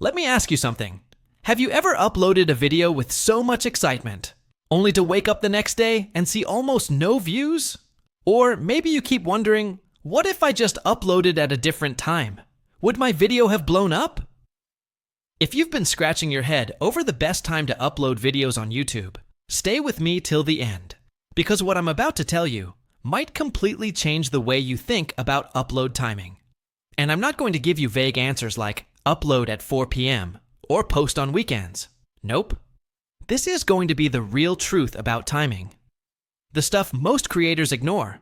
Let me ask you something. Have you ever uploaded a video with so much excitement, only to wake up the next day and see almost no views? Or maybe you keep wondering, what if I just uploaded at a different time? Would my video have blown up? If you've been scratching your head over the best time to upload videos on YouTube, stay with me till the end, because what I'm about to tell you might completely change the way you think about upload timing. And I'm not going to give you vague answers like upload at 4 p.m. or post on weekends. Nope. This is going to be the real truth about timing. The stuff most creators ignore.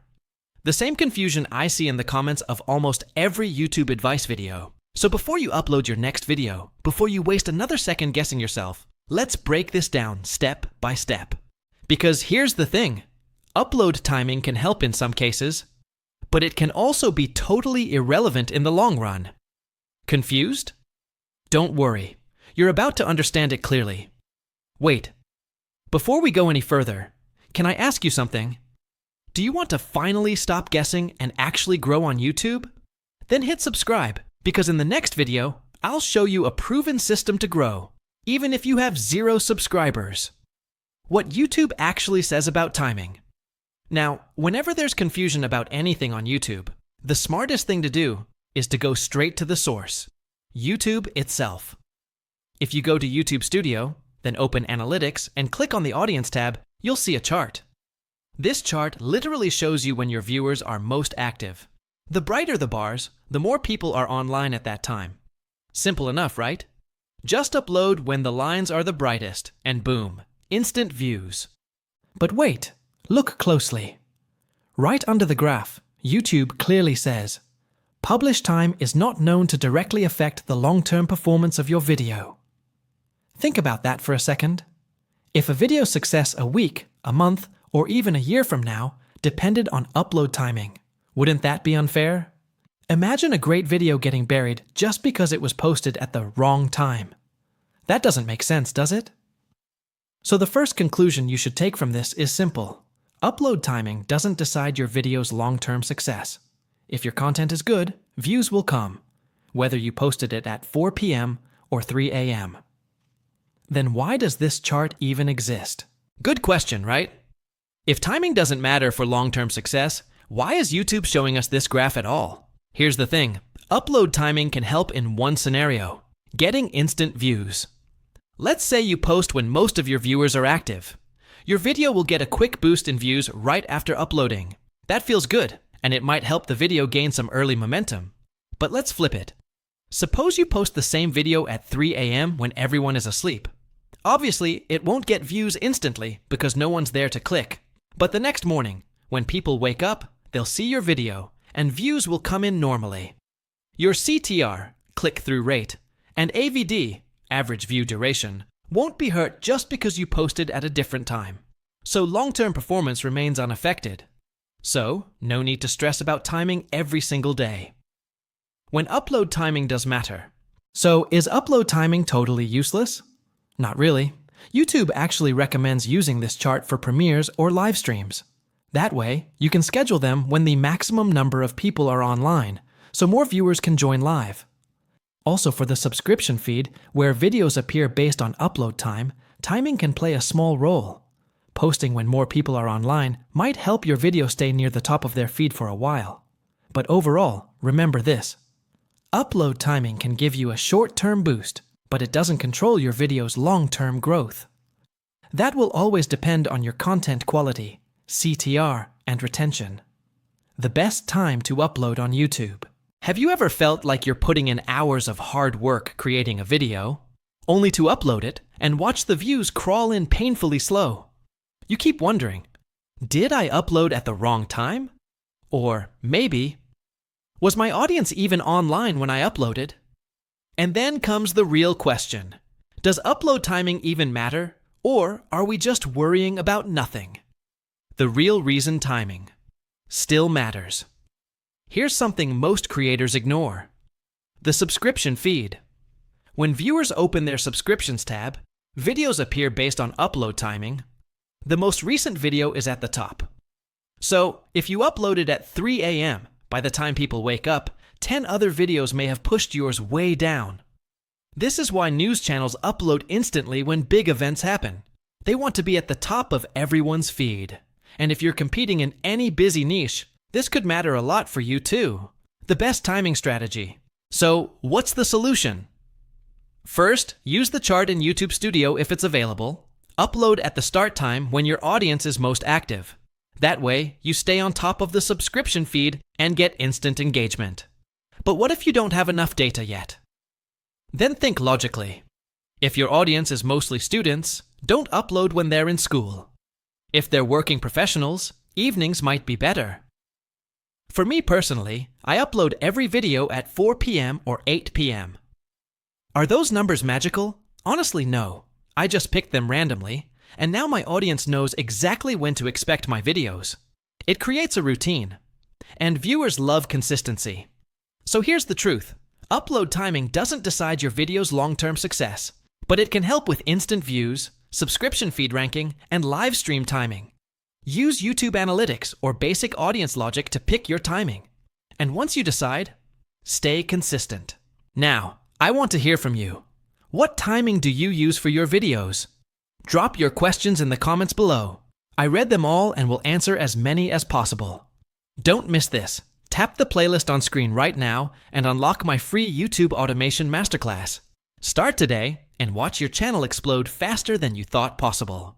The same confusion I see in the comments of almost every YouTube advice video. So before you upload your next video, before you waste another second guessing yourself, let's break this down step by step. Because here's the thing. Upload timing can help in some cases, but it can also be totally irrelevant in the long run. Confused? Don't worry. You're about to understand it clearly. Wait. Before we go any further, can I ask you something? Do you want to finally stop guessing and actually grow on YouTube? Then hit subscribe, because in the next video, I'll show you a proven system to grow, even if you have 0 subscribers. What YouTube actually says about timing. Now, whenever there's confusion about anything on YouTube, the smartest thing to do is to go straight to the source, YouTube itself. If you go to YouTube Studio, then open Analytics and click on the Audience tab, you'll see a chart. This chart literally shows you when your viewers are most active. The brighter the bars, the more people are online at that time. Simple enough, right? Just upload when the lines are the brightest, and boom, instant views. But wait, look closely. Right under the graph, YouTube clearly says, publish time is not known to directly affect the long-term performance of your video. Think about that for a second. If a video's success a week, a month, or even a year from now depended on upload timing, wouldn't that be unfair? Imagine a great video getting buried just because it was posted at the wrong time. That doesn't make sense, does it? So the first conclusion you should take from this is simple. Upload timing doesn't decide your video's long-term success. If your content is good, views will come, whether you posted it at 4 p.m. or 3 a.m. Then why does this chart even exist? Good question, right? If timing doesn't matter for long-term success, why is YouTube showing us this graph at all? Here's the thing. Upload timing can help in one scenario, getting instant views. Let's say you post when most of your viewers are active. Your video will get a quick boost in views right after uploading. That feels good, and it might help the video gain some early momentum. But let's flip it. Suppose you post the same video at 3 a.m. when everyone is asleep. Obviously, it won't get views instantly because no one's there to click. But the next morning, when people wake up, they'll see your video, and views will come in normally. Your CTR, click-through rate, and AVD, average view duration, won't be hurt just because you posted at a different time. So long-term performance remains unaffected. So, no need to stress about timing every single day. When upload timing does matter. So, is upload timing totally useless? Not really. YouTube actually recommends using this chart for premieres or live streams. That way, you can schedule them when the maximum number of people are online, so more viewers can join live. Also for the subscription feed, where videos appear based on upload time, timing can play a small role. Posting when more people are online might help your video stay near the top of their feed for a while. But overall, remember this. Upload timing can give you a short-term boost, but it doesn't control your video's long-term growth. That will always depend on your content quality, CTR, and retention. The best time to upload on YouTube. Have you ever felt like you're putting in hours of hard work creating a video, only to upload it and watch the views crawl in painfully slow? You keep wondering, did I upload at the wrong time? Or maybe, was my audience even online when I uploaded? And then comes the real question. Does upload timing even matter, or are we just worrying about nothing? The real reason timing still matters. Here's something most creators ignore. The subscription feed. When viewers open their subscriptions tab, videos appear based on upload timing. The most recent video is at the top. So, if you uploaded at 3 a.m., by the time people wake up, 10 other videos may have pushed yours way down. This is why news channels upload instantly when big events happen. They want to be at the top of everyone's feed. And if you're competing in any busy niche, this could matter a lot for you too. The best timing strategy. So, what's the solution? First, use the chart in YouTube Studio if it's available. Upload at the start time when your audience is most active. That way, you stay on top of the subscription feed and get instant engagement. But what if you don't have enough data yet? Then think logically. If your audience is mostly students, don't upload when they're in school. If they're working professionals, evenings might be better. For me personally, I upload every video at 4 p.m. or 8 p.m. Are those numbers magical? Honestly, no. I just picked them randomly, and now my audience knows exactly when to expect my videos. It creates a routine. And viewers love consistency. So here's the truth. Upload timing doesn't decide your video's long-term success, but it can help with instant views, subscription feed ranking, and live stream timing. Use YouTube Analytics or basic audience logic to pick your timing. And once you decide, stay consistent. Now, I want to hear from you. What timing do you use for your videos? Drop your questions in the comments below. I read them all and will answer as many as possible. Don't miss this. Tap the playlist on screen right now and unlock my free YouTube Automation Masterclass. Start today and watch your channel explode faster than you thought possible.